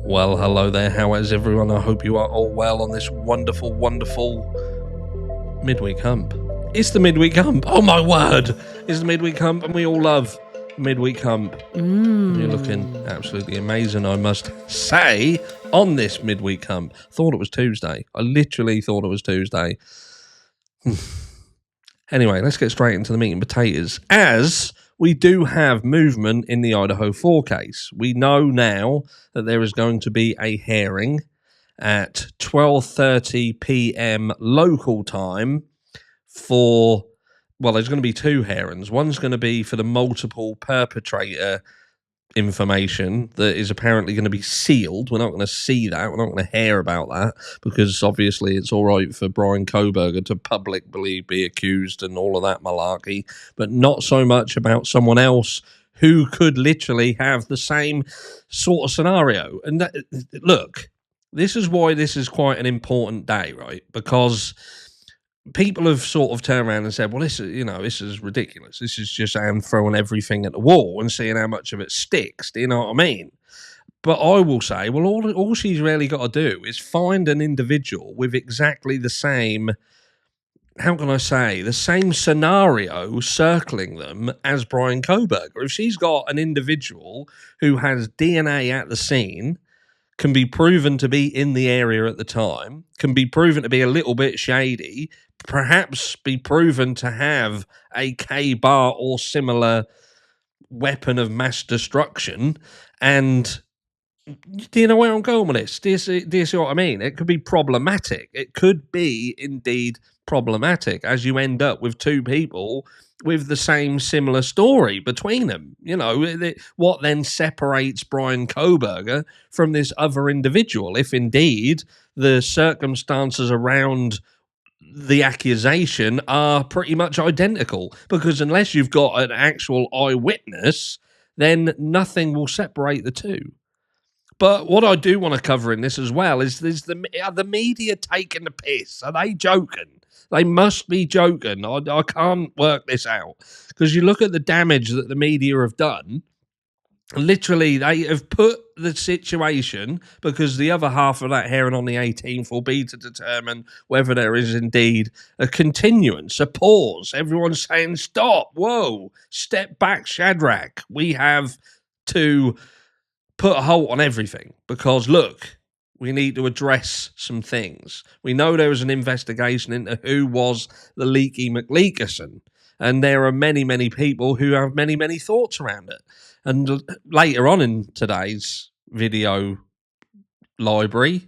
Well, hello there. How is everyone? I hope you are all well on this wonderful, wonderful midweek hump. It's the midweek hump. Oh my word! It's the midweek hump, and we all love midweek hump. You're looking absolutely amazing, I must say, on this midweek hump. Thought it was Tuesday. I literally thought it was Tuesday. Anyway, let's get straight into the meat and potatoes. As we do have movement in the Idaho 4 case. We know now that there is going to be a hearing at 12:30 p.m. local time for, well, there's going to be two hearings. One's going to be for the multiple perpetrator information that is apparently going to be sealed. We're not going to see that. We're not going to hear about that because obviously it's all right for Bryan Kohberger to publicly be accused and all of that malarkey, but not so much about someone else who could literally have the same sort of scenario. And that, look, this is why this is quite an important day, right? Because people have sort of turned around and said, well, this is ridiculous. This is just throwing everything at the wall and seeing how much of it sticks. Do you know what I mean? But I will say, well, all she's really got to do is find an individual with exactly the same, how can I say, the same scenario circling them as Bryan Kohberger. If she's got an individual who has DNA at the scene, can be proven to be in the area at the time, can be proven to be a little bit shady, perhaps be proven to have a K-bar or similar weapon of mass destruction. And do you know where I'm going with this? Do you see what I mean? It could be problematic. It could be indeed problematic as you end up with two people with the same similar story between them. You know, what then separates Bryan Kohberger from this other individual, if indeed the circumstances around the accusation are pretty much identical? Because unless you've got an actual eyewitness, then nothing will separate the two. But what I do want to cover in this as well is are the media taking the piss? Are they joking? They must be joking. I can't work this out. Because you look at the damage that the media have done. Literally, they have put the situation, because the other half of that hearing on the 18th will be to determine whether there is indeed a continuance, a pause. Everyone's saying, stop, whoa, step back, Shadrach. We have to put a halt on everything because, look, we need to address some things. We know there was an investigation into who was the Leaky McLeakerson, and there are many, many people who have many, many thoughts around it. And later on in today's video library,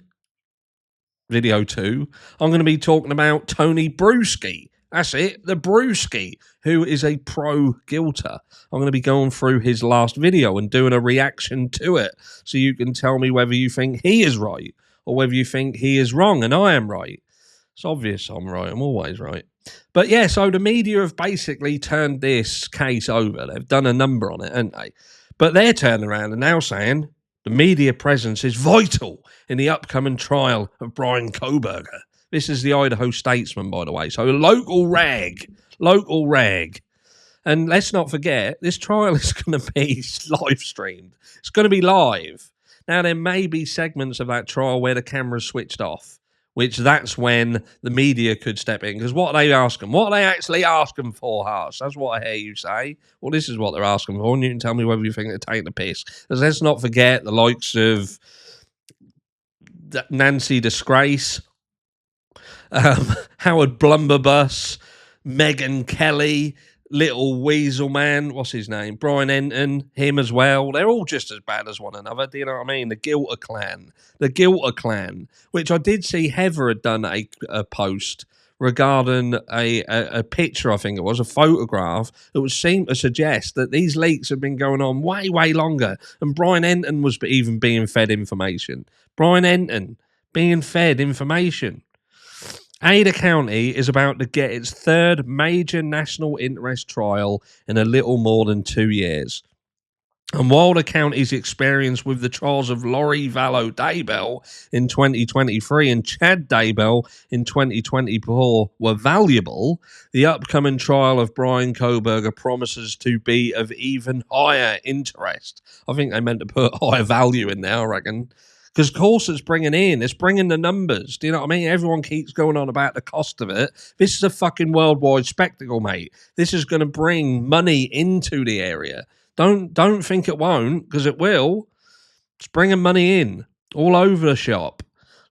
video 2, I'm going to be talking about Tony Bruschi. That's it, the Bruschi, who is a pro-guilter. I'm going to be going through his last video and doing a reaction to it, so you can tell me whether you think he is right or whether you think he is wrong and I am right. It's obvious I'm right. I'm always right. But yeah, so the media have basically turned this case over. They've done a number on it, haven't they? But they're turning around and now saying the media presence is vital in the upcoming trial of Bryan Kohberger. This is the Idaho Statesman, by the way. So local rag. And let's not forget, this trial is going to be live streamed. It's going to be live. Now, there may be segments of that trial where the camera's switched off, which that's when the media could step in. Because what are they asking? What are they actually asking for, Harsh? That's what I hear you say. Well, this is what they're asking for, and you can tell me whether you think they're taking the piss. Because let's not forget the likes of Nancy Disgrace, Howard Blumberbus, Megan Kelly, Little Weasel Man, what's his name? Brian Enton, him as well. They're all just as bad as one another. Do you know what I mean? The Guilter Clan, which I did see Heather had done a post regarding a picture, I think it was, a photograph that would seem to suggest that these leaks have been going on way, way longer. And Brian Enton was even being fed information. Ada County is about to get its third major national interest trial in a little more than 2 years. And while the county's experience with the trials of Lori Vallow Daybell in 2023 and Chad Daybell in 2024 were valuable, the upcoming trial of Bryan Kohberger promises to be of even higher interest. I think they meant to put higher value in there, I reckon. Because, of course, it's bringing the numbers. Do you know what I mean? Everyone keeps going on about the cost of it. This is a fucking worldwide spectacle, mate. This is going to bring money into the area. Don't think it won't, because it will. It's bringing money in all over the shop.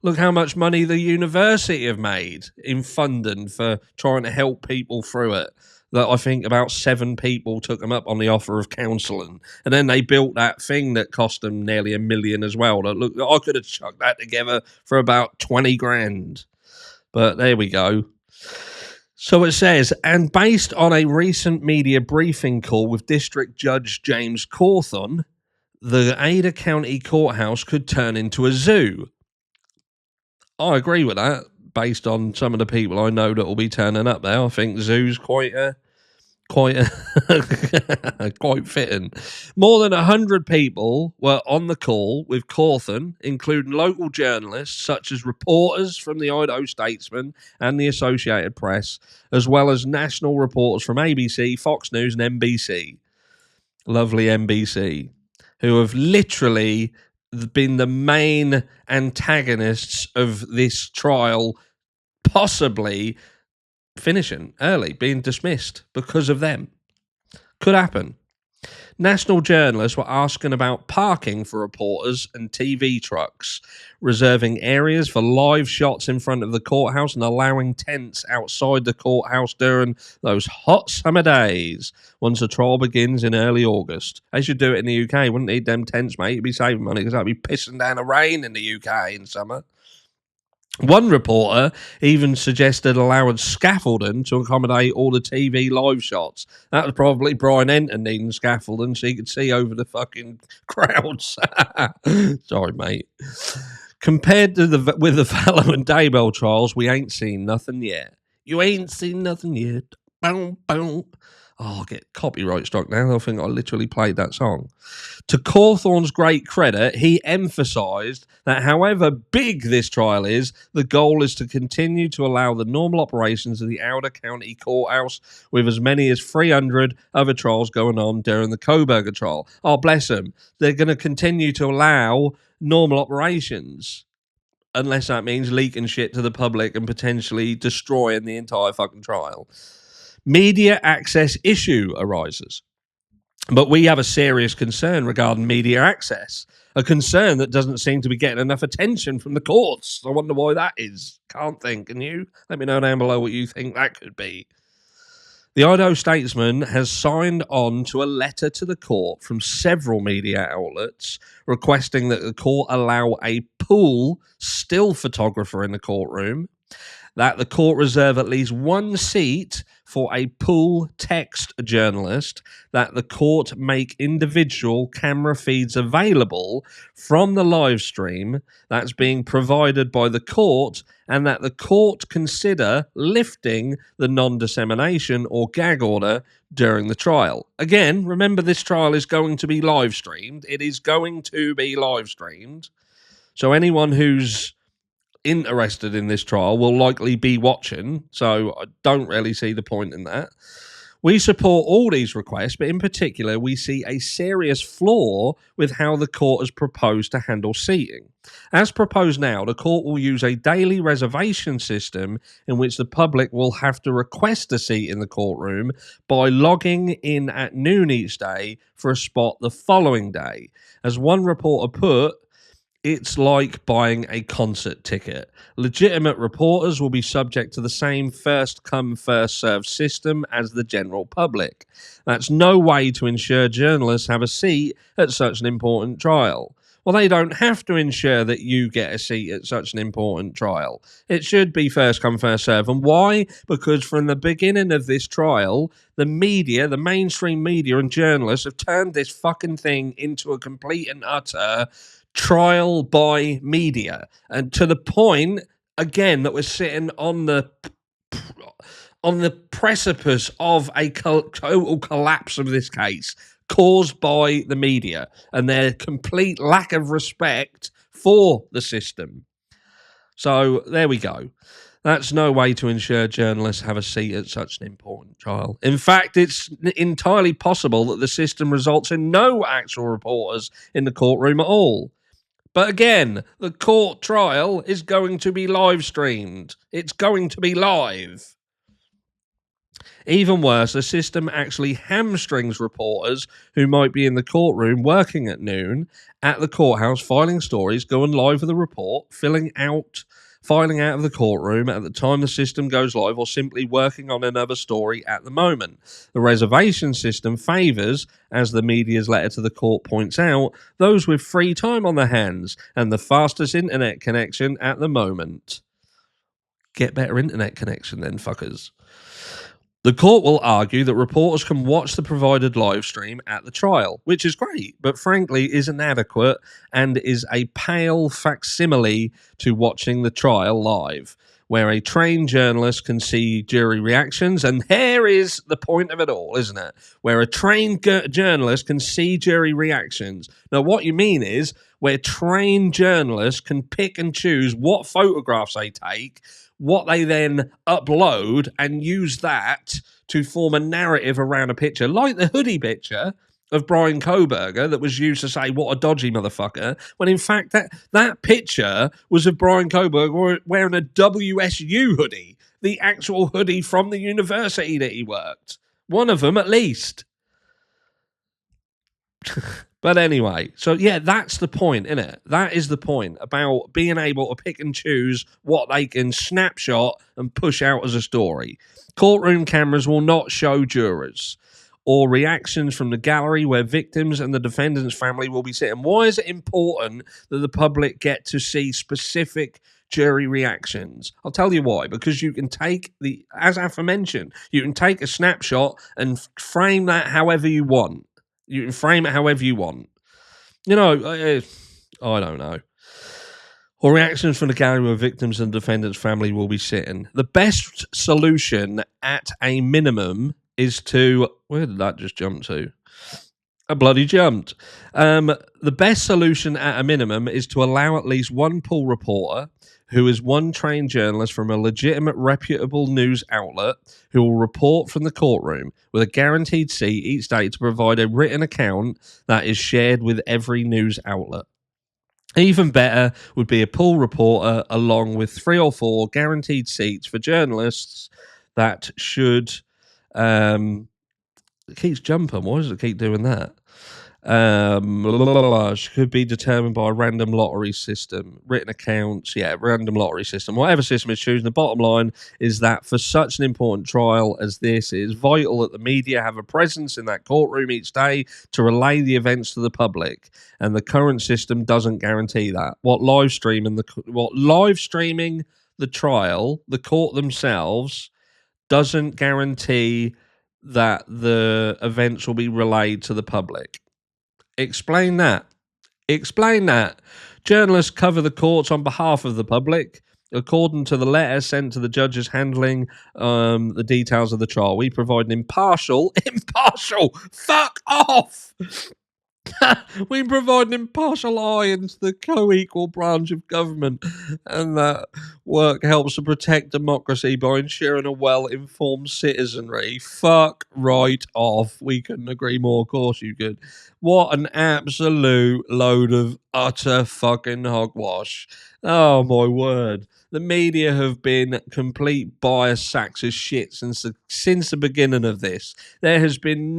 Look how much money the university have made in funding for trying to help people through it. That I think about 7 people took them up on the offer of counselling. And then they built that thing that cost them nearly $1 million as well. Look, I could have chucked that together for about 20 grand. But there we go. So it says, and based on a recent media briefing call with District Judge James Cawthon, the Ada County Courthouse could turn into a zoo. I agree with that, based on some of the people I know that will be turning up there. I think zoo's quite fitting. More than 100 people were on the call with Cawthon, including local journalists such as reporters from the Idaho Statesman and the Associated Press, as well as national reporters from ABC, Fox News, and NBC. Lovely NBC, who have literally been the main antagonists of this trial, possibly finishing early, being dismissed because of them. Could happen. National journalists were asking about parking for reporters and TV trucks, reserving areas for live shots in front of the courthouse and allowing tents outside the courthouse during those hot summer days once the trial begins in early August. They should do it in the UK. Wouldn't need them tents, mate. You'd be saving money because that'd be pissing down the rain in the UK in summer. One reporter even suggested allowing scaffolding to accommodate all the TV live shots. That was probably Brian Enton needing scaffolding so he could see over the fucking crowds. Sorry, mate. Compared to with the Fallow and Daybell trials, we ain't seen nothing yet. You ain't seen nothing yet. Boom, boom. Oh, I'll get copyright struck now. They'll think I literally played that song. To Cawthorn's great credit, he emphasised that however big this trial is, the goal is to continue to allow the normal operations of the Ada County Courthouse with as many as 300 other trials going on during the Kohberger trial. Oh, bless them. They're going to continue to allow normal operations. Unless that means leaking shit to the public and potentially destroying the entire fucking trial. Media access issue arises. But we have a serious concern regarding media access. A concern that doesn't seem to be getting enough attention from the courts. I wonder why that is. Can't think. Can you? Let me know down below what you think that could be. The Idaho Statesman has signed on to a letter to the court from several media outlets requesting that the court allow a pool still photographer in the courtroom, that the court reserve at least one seat for a pool text journalist, that the court make individual camera feeds available from the live stream that's being provided by the court, and that the court consider lifting the non-dissemination or gag order during the trial. Again, remember this trial is going to be live streamed. It is going to be live streamed. So anyone who's interested in this trial will likely be watching, so I don't really see the point in that. We support all these requests, but in particular, we see a serious flaw with how the court has proposed to handle seating. As proposed now, the court will use a daily reservation system in which the public will have to request a seat in the courtroom by logging in at noon each day for a spot the following day. As one reporter put, it's like buying a concert ticket. Legitimate reporters will be subject to the same first-come, first-served system as the general public. That's no way to ensure journalists have a seat at such an important trial. Well, they don't have to ensure that you get a seat at such an important trial. It should be first-come, first-served. And why? Because from the beginning of this trial, the media, the mainstream media and journalists have turned this fucking thing into a complete and utter trial by media, and to the point again that we're sitting on the precipice of a total collapse of this case caused by the media and their complete lack of respect for the system. So there we go. That's no way to ensure journalists have a seat at such an important trial. In fact, it's entirely possible that the system results in no actual reporters in the courtroom at all. But again, the court trial is going to be live streamed. It's going to be live. Even worse, the system actually hamstrings reporters who might be in the courtroom working at noon at the courthouse, filing stories, going live with a report, filing out of the courtroom at the time the system goes live, or simply working on another story at the moment. The reservation system favours, as the media's letter to the court points out, those with free time on their hands and the fastest internet connection at the moment. Get better internet connection then, fuckers. The court will argue that reporters can watch the provided live stream at the trial, which is great, but frankly is inadequate and is a pale facsimile to watching the trial live, where a trained journalist can see jury reactions. And here is the point of it all, isn't it? Where a trained journalist can see jury reactions. Now, what you mean is where trained journalists can pick and choose what photographs they take, what they then upload, and use that to form a narrative around a picture, like the hoodie picture of Bryan Kohberger that was used to say, what a dodgy motherfucker, when in fact that picture was of Bryan Kohberger wearing a WSU hoodie, the actual hoodie from the university that he worked. One of them, at least. But anyway, so yeah, that's the point, isn't it? That is the point about being able to pick and choose what they can snapshot and push out as a story. Courtroom cameras will not show jurors or reactions from the gallery where victims and the defendant's family will be sitting. Why is it important that the public get to see specific jury reactions? I'll tell you why. Because you can take as aforementioned, you can take a snapshot and frame that however you want. You can frame it however you want. You know, I don't know. Or reactions from the gallery where victims and defendant's family will be sitting. The best solution at a minimum is to... Where did that just jump to? I bloody jumped. The best solution at a minimum is to allow at least one pool reporter who is one trained journalist from a legitimate, reputable news outlet who will report from the courtroom with a guaranteed seat each day to provide a written account that is shared with every news outlet. Even better would be a pool reporter along with 3 or 4 guaranteed seats for journalists that should... it keeps jumping. Why does it keep doing that? Could be determined by a random lottery system, written accounts, random lottery system. Whatever system is chosen, the bottom line is that for such an important trial as this, it is vital that the media have a presence in that courtroom each day to relay the events to the public, and the current system doesn't guarantee that. What live streaming the trial, the court themselves, doesn't guarantee that the events will be relayed to the public. Explain that. Journalists cover the courts on behalf of the public, according to the letter sent to the judges handling the details of the trial. We provide an impartial, fuck off! We provide an impartial eye into the co-equal branch of government, and that work helps to protect democracy by ensuring a well-informed citizenry. Fuck right off. We couldn't agree more. Of course you could. What an absolute load of utter fucking hogwash. Oh my word. The media have been complete bias sacks of shit since the beginning of this. There has been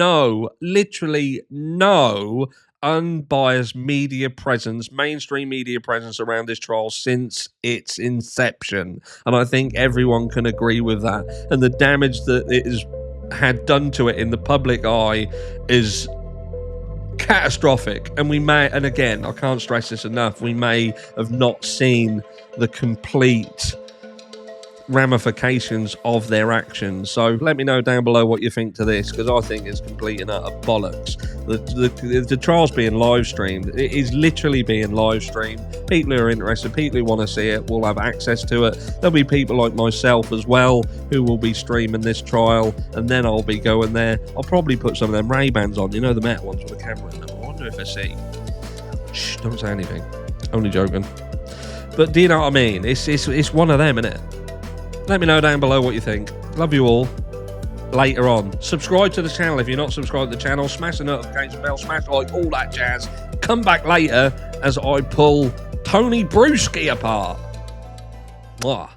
literally no unbiased media presence, mainstream media presence around this trial since its inception. And I think everyone can agree with that. And the damage that it has had done to it in the public eye is catastrophic. And again, I can't stress this enough, we may have not seen the complete ramifications of their actions. So let me know down below what you think to this, because I think it's complete and utter bollocks. The trial's being live streamed. It is literally being live streamed. People who are interested, people who want to see it, will have access to it. There'll be people like myself as well who will be streaming this trial, and then I'll be going there. I'll probably put some of them Ray-Bans on, you know, the metal ones with the camera in them. I wonder if they see. Shh, don't say anything. Only joking. But do you know what I mean? It's one of them, innit? Let me know down below what you think. Love you all. Later on. Subscribe to the channel if you're not subscribed to the channel. Smash the notification bell. Smash like, all that jazz. Come back later as I pull Tony Brewski apart. Mwah.